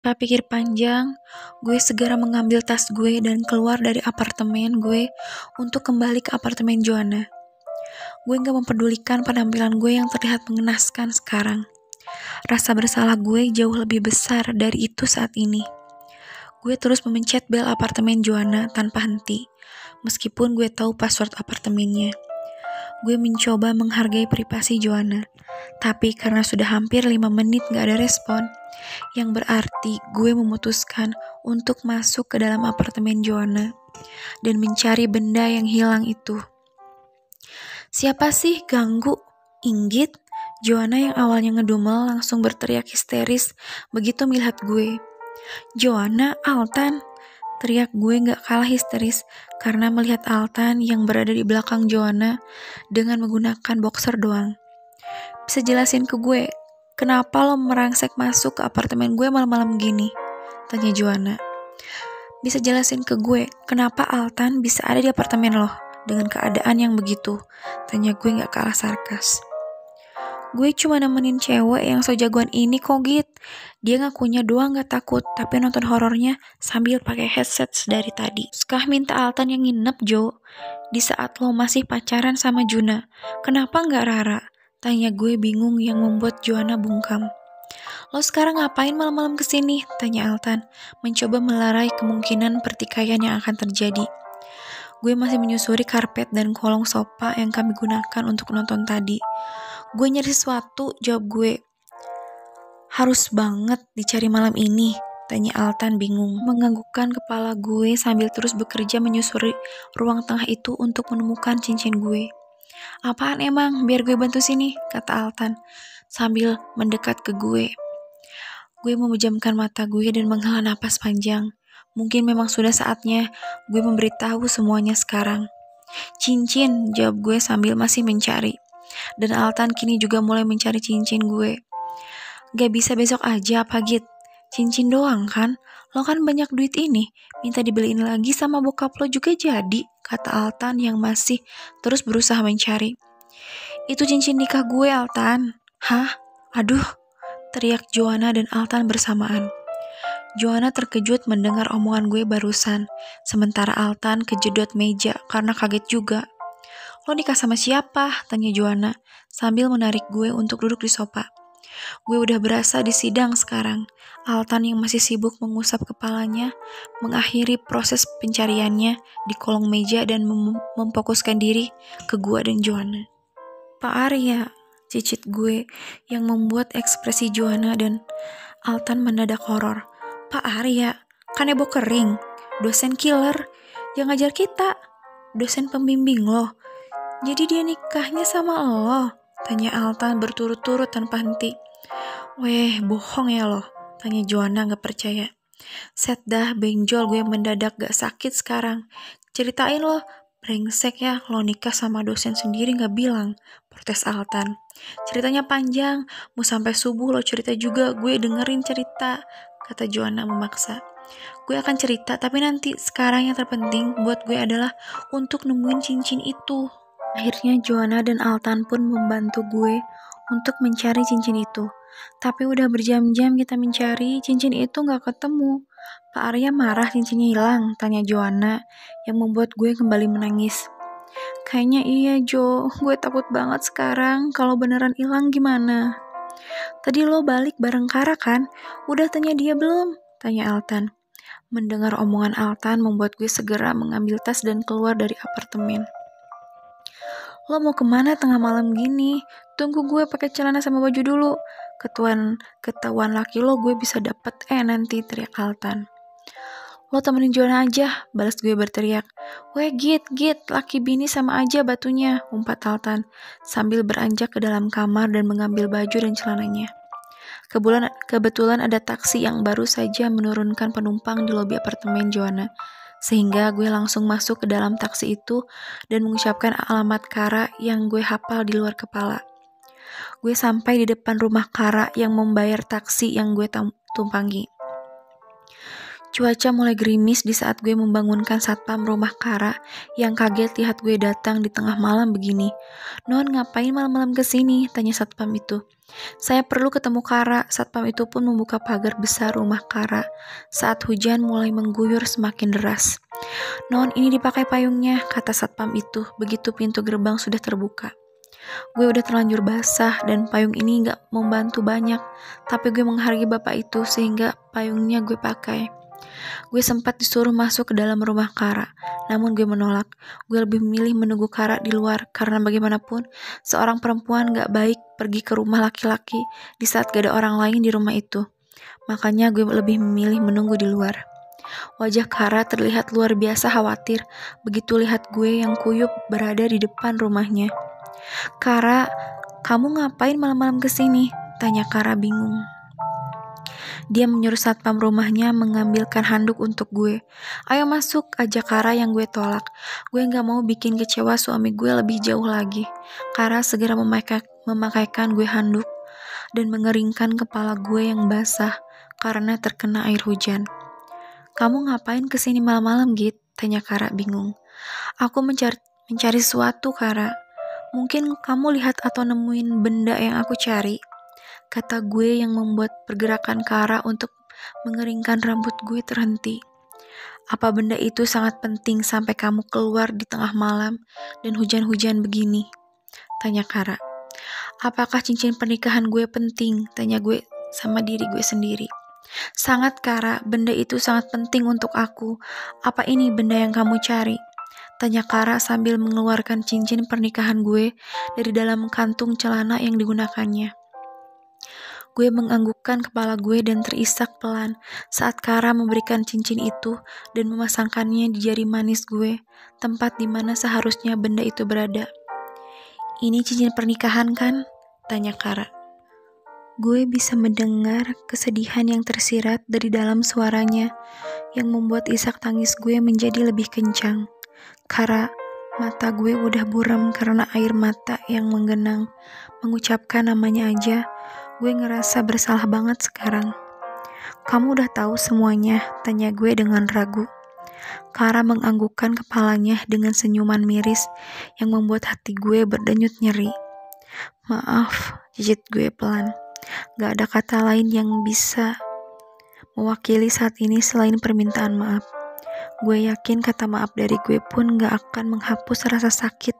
Tanpa pikir panjang, gue segera mengambil tas gue dan keluar dari apartemen gue untuk kembali ke apartemen Joanna. Gue gak mempedulikan penampilan gue yang terlihat mengenaskan sekarang. Rasa bersalah gue jauh lebih besar dari itu saat ini. Gue terus memencet bel apartemen Joanna tanpa henti, meskipun gue tahu password apartemennya. Gue mencoba menghargai privasi Joanna, tapi karena sudah hampir 5 menit gak ada respon, yang berarti gue memutuskan untuk masuk ke dalam apartemen Joanna dan mencari benda yang hilang itu. Siapa sih ganggu? Inggit? Joanna yang awalnya ngedumel langsung berteriak histeris begitu melihat gue. Joanna, Altan! Teriak gue gak kalah histeris karena melihat Altan yang berada di belakang Joanna dengan menggunakan boxer doang. Bisa jelasin ke gue, kenapa lo merangsek masuk ke apartemen gue malam-malam gini? Tanya Joanna. Bisa jelasin ke gue, kenapa Altan bisa ada di apartemen lo dengan keadaan yang begitu? Tanya gue gak kalah sarkas. Gue cuma nemenin cewek yang so jagoan ini kok, Git. Dia ngakunya doang gak takut, tapi nonton horornya sambil pakai headset dari tadi. Suka minta Altan yang nginep, Jo. Di saat lo masih pacaran sama Juna. Kenapa gak Rara? Tanya gue bingung yang membuat Joanna bungkam. Lo sekarang ngapain malam-malam kesini? Tanya Altan, mencoba melarai kemungkinan pertikaian yang akan terjadi. Gue masih menyusuri karpet dan kolong sofa yang kami gunakan untuk nonton tadi. Gue nyari sesuatu, jawab gue. Harus banget dicari malam ini, tanya Altan bingung. Menganggukkan kepala gue sambil terus bekerja menyusuri ruang tengah itu untuk menemukan cincin gue. Apaan emang? Biar gue bantu sini, kata Altan sambil mendekat ke gue. Gue memejamkan mata gue dan menghela napas panjang. Mungkin memang sudah saatnya gue memberitahu semuanya sekarang. Cincin, jawab gue sambil masih mencari. Dan Altan kini juga mulai mencari cincin gue. Gak bisa besok aja apa Git? Cincin doang kan? Lo kan banyak duit ini. Minta dibeliin lagi sama bokap lo juga jadi, kata Altan yang masih terus berusaha mencari. Itu cincin nikah gue, Altan. Hah? Aduh, teriak Joanna dan Altan bersamaan. Joanna terkejut mendengar omongan gue barusan, sementara Altan kejedot meja karena kaget juga. Lo nikah sama siapa? Tanya Joanna sambil menarik gue untuk duduk di sofa. Gue udah berasa di sidang sekarang. Altan yang masih sibuk mengusap kepalanya mengakhiri proses pencariannya di kolong meja dan memfokuskan diri ke gue dan Joanna. Pak Arya, cicit gue yang membuat ekspresi Joanna dan Altan mendadak horor. Pak Arya, kan Ebo Kering, dosen killer yang ngajar kita, dosen pembimbing lo. Jadi dia nikahnya sama lo? Tanya Altan berturut-turut tanpa henti. Weh, bohong ya lo? Tanya Joanna gak percaya. Set dah, benjol gue mendadak gak sakit sekarang. Ceritain lo, brengsek ya lo nikah sama dosen sendiri gak bilang, protes Altan. Ceritanya panjang, mau sampai subuh lo cerita juga, gue dengerin cerita, kata Joanna memaksa. Gue akan cerita, tapi nanti sekarang yang terpenting buat gue adalah untuk nemuin cincin itu. Akhirnya Joanna dan Altan pun membantu gue untuk mencari cincin itu. Tapi udah berjam-jam kita mencari, cincin itu gak ketemu. Pak Arya marah cincinnya hilang, tanya Joanna yang membuat gue kembali menangis. Kayaknya iya Jo, gue takut banget sekarang kalau beneran hilang gimana? Tadi lo balik bareng Kara kan? Udah tanya dia belum? Tanya Altan. Mendengar omongan Altan membuat gue segera mengambil tas dan keluar dari apartemen. Lo mau kemana tengah malam gini? Tunggu gue pakai celana sama baju dulu. Ketahuan laki lo gue bisa dapet nanti, teriak Altan. Lo temenin Joanna aja, balas gue berteriak. Weh Git, laki bini sama aja batunya, umpat Altan sambil beranjak ke dalam kamar dan mengambil baju dan celananya. Kebetulan ada taksi yang baru saja menurunkan penumpang di lobi apartemen Joanna. Sehingga gue langsung masuk ke dalam taksi itu dan mengucapkan alamat Kara yang gue hafal di luar kepala. Gue sampai di depan rumah Kara yang membayar taksi yang gue tumpangi. Cuaca mulai gerimis di saat gue membangunkan satpam rumah Kara yang kaget lihat gue datang di tengah malam begini. "Non, ngapain malam-malam kesini?" tanya satpam itu. "Saya perlu ketemu Kara." Satpam itu pun membuka pagar besar rumah Kara saat hujan mulai mengguyur semakin deras. "Non, ini dipakai payungnya," kata satpam itu begitu pintu gerbang sudah terbuka. Gue udah terlanjur basah dan payung ini gak membantu banyak, tapi gue menghargai bapak itu sehingga payungnya gue pakai. Gue sempat disuruh masuk ke dalam rumah Kara, namun gue menolak. Gue lebih memilih menunggu Kara di luar, karena bagaimanapun seorang perempuan gak baik pergi ke rumah laki-laki di saat gak ada orang lain di rumah itu. Makanya gue lebih memilih menunggu di luar. Wajah Kara terlihat luar biasa khawatir begitu lihat gue yang kuyup berada di depan rumahnya. "Kara, kamu ngapain malam-malam kesini?" tanya Kara bingung. Dia menyuruh satpam rumahnya mengambilkan handuk untuk gue. "Ayo masuk," ajak Kara yang gue tolak. Gue gak mau bikin kecewa suami gue lebih jauh lagi. Kara segera memakaikan gue handuk dan mengeringkan kepala gue yang basah karena terkena air hujan. "Kamu ngapain kesini malam-malam, Git?" tanya Kara bingung. "Aku mencari sesuatu, Kara. Mungkin kamu lihat atau nemuin benda yang aku cari," kata gue yang membuat pergerakan Kara untuk mengeringkan rambut gue terhenti. "Apa benda itu sangat penting sampai kamu keluar di tengah malam dan hujan-hujan begini?" tanya Kara. "Apakah cincin pernikahan gue penting?" tanya gue sama diri gue sendiri. "Sangat, Kara, benda itu sangat penting untuk aku. Apa ini benda yang kamu cari?" tanya Kara sambil mengeluarkan cincin pernikahan gue dari dalam kantung celana yang digunakannya. Gue menganggukkan kepala gue dan terisak pelan saat Kara memberikan cincin itu dan memasangkannya di jari manis gue, tempat di mana seharusnya benda itu berada. "Ini cincin pernikahan kan?" tanya Kara. Gue bisa mendengar kesedihan yang tersirat dari dalam suaranya yang membuat isak tangis gue menjadi lebih kencang. "Kara," mata gue udah buram karena air mata yang menggenang. Mengucapkan namanya aja, gue ngerasa bersalah banget sekarang. "Kamu udah tahu semuanya?" tanya gue dengan ragu. Kara menganggukkan kepalanya dengan senyuman miris yang membuat hati gue berdenyut nyeri. "Maaf," cicit gue pelan. Gak ada kata lain yang bisa mewakili saat ini selain permintaan maaf. Gue yakin kata maaf dari gue pun gak akan menghapus rasa sakit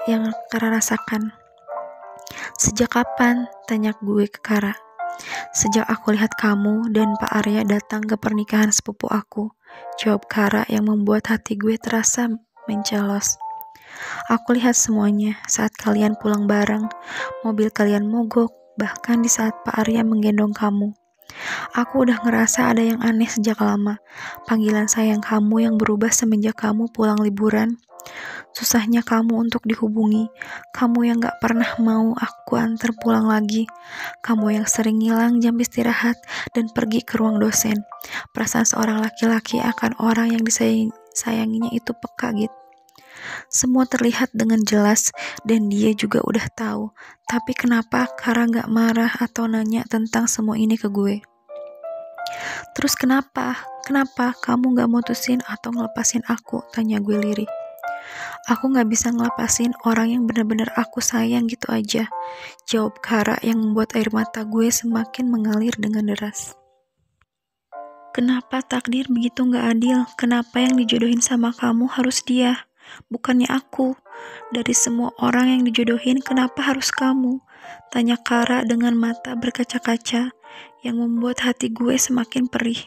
yang Kara rasakan. "Sejak kapan?" tanya gue ke Kara. "Sejak aku lihat kamu dan Pak Arya datang ke pernikahan sepupu aku," jawab Kara yang membuat hati gue terasa mencelos. "Aku lihat semuanya saat kalian pulang bareng, mobil kalian mogok, bahkan di saat Pak Arya menggendong kamu. Aku udah ngerasa ada yang aneh sejak lama. Panggilan sayang kamu yang berubah semenjak kamu pulang liburan. Susahnya kamu untuk dihubungi. Kamu yang gak pernah mau aku antar pulang lagi. Kamu yang sering ngilang jam istirahat dan pergi ke ruang dosen. Perasaan seorang laki-laki akan orang yang disayanginya itu peka gitu. Semua terlihat dengan jelas dan dia juga udah tahu. Tapi kenapa Kara gak marah atau nanya tentang semua ini ke gue? Terus kenapa kamu gak mutusin atau ngelepasin aku? Tanya gue lirih. Aku gak bisa ngelepasin orang yang benar-benar aku sayang gitu aja, jawab Kara yang membuat air mata gue semakin mengalir dengan deras. Kenapa takdir begitu gak adil? Kenapa yang dijodohin sama kamu harus dia, bukannya aku? Dari semua orang yang dijodohin, kenapa harus kamu? Tanya Kara dengan mata berkaca-kaca yang membuat hati gue semakin perih.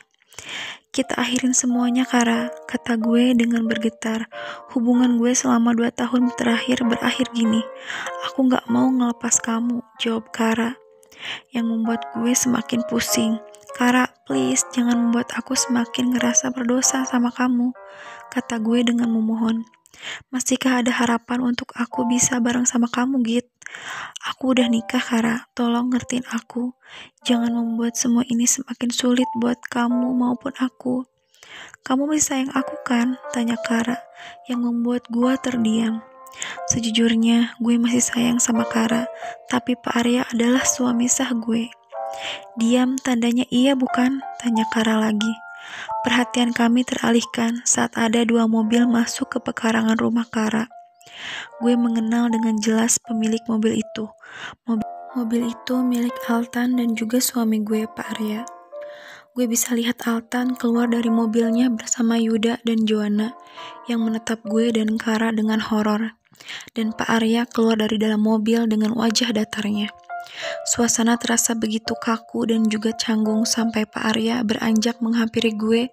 Kita akhirin semuanya, Kara, kata gue dengan bergetar. Hubungan gue selama 2 tahun terakhir berakhir gini. Aku gak mau ngelepas kamu, jawab Kara yang membuat gue semakin pusing. Kara, please, jangan membuat aku semakin ngerasa berdosa sama kamu, kata gue dengan memohon. Masihkah ada harapan untuk aku bisa bareng sama kamu, Git? Aku udah nikah, Kara. Tolong ngertiin aku. Jangan membuat semua ini semakin sulit buat kamu maupun aku. Kamu masih sayang aku kan? Tanya Kara yang membuat gue terdiam. Sejujurnya, gue masih sayang sama Kara, tapi Pak Arya adalah suami sah gue. Diam tandanya iya bukan? Tanya Kara lagi. Perhatian kami teralihkan saat ada 2 mobil masuk ke pekarangan rumah Kara. Gue mengenal dengan jelas pemilik mobil itu. Mobil itu milik Altan dan juga suami gue, Pak Arya. Gue bisa lihat Altan keluar dari mobilnya bersama Yuda dan Joanna yang menatap gue dan Kara dengan horor. Dan Pak Arya keluar dari dalam mobil dengan wajah datarnya. Suasana terasa begitu kaku dan juga canggung sampai Pak Arya beranjak menghampiri gue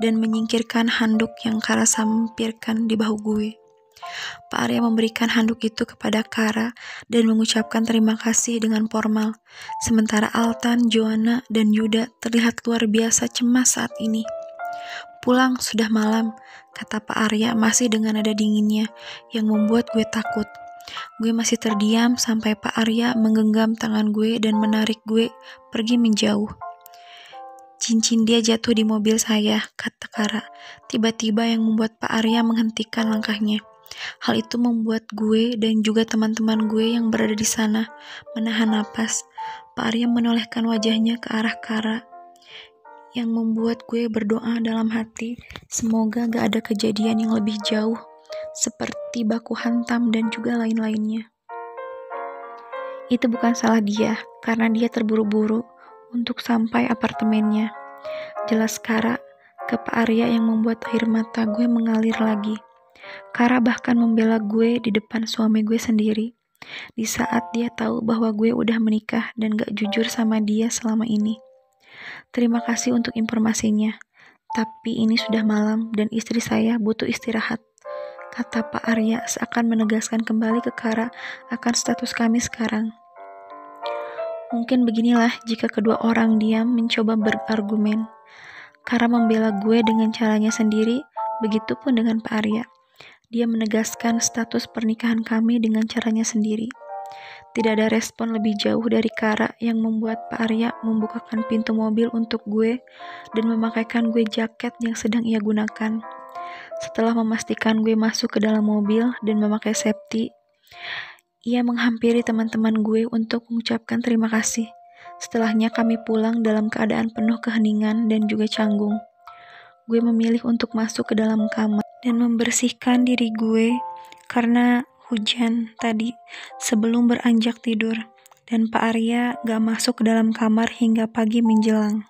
dan menyingkirkan handuk yang Kara sampirkan di bahu gue. Pak Arya memberikan handuk itu kepada Kara dan mengucapkan terima kasih dengan formal. Sementara Altan, Joanna, dan Yuda terlihat luar biasa cemas saat ini. Pulang, sudah malam, kata Pak Arya masih dengan nada dinginnya yang membuat gue takut. Gue masih terdiam sampai Pak Arya menggenggam tangan gue dan menarik gue pergi menjauh. Cincin dia jatuh di mobil saya, kata Kara. Tiba-tiba yang membuat Pak Arya menghentikan langkahnya. Hal itu membuat gue dan juga teman-teman gue yang berada di sana menahan napas. Pak Arya menolehkan wajahnya ke arah Kara yang membuat gue berdoa dalam hati, semoga gak ada kejadian yang lebih jauh seperti baku hantam dan juga lain-lainnya. Itu bukan salah dia, karena dia terburu-buru untuk sampai apartemennya. Jelas Kara ke Pak Arya yang membuat air mata gue mengalir lagi. Kara bahkan membela gue di depan suami gue sendiri, di saat dia tahu bahwa gue udah menikah dan gak jujur sama dia selama ini. Terima kasih untuk informasinya, tapi ini sudah malam dan istri saya butuh istirahat, kata Pak Arya seakan menegaskan kembali ke Kara akan status kami sekarang. Mungkin beginilah jika kedua orang diam mencoba berargumen. Kara membela gue dengan caranya sendiri, begitupun dengan Pak Arya. Dia menegaskan status pernikahan kami dengan caranya sendiri. Tidak ada respon lebih jauh dari Kara yang membuat Pak Arya membukakan pintu mobil untuk gue dan memakaikan gue jaket yang sedang ia gunakan. Setelah memastikan gue masuk ke dalam mobil dan memakai safety, ia menghampiri teman-teman gue untuk mengucapkan terima kasih. Setelahnya kami pulang dalam keadaan penuh keheningan dan juga canggung. Gue memilih untuk masuk ke dalam kamar dan membersihkan diri gue karena hujan tadi sebelum beranjak tidur, dan Pak Arya gak masuk ke dalam kamar hingga pagi menjelang.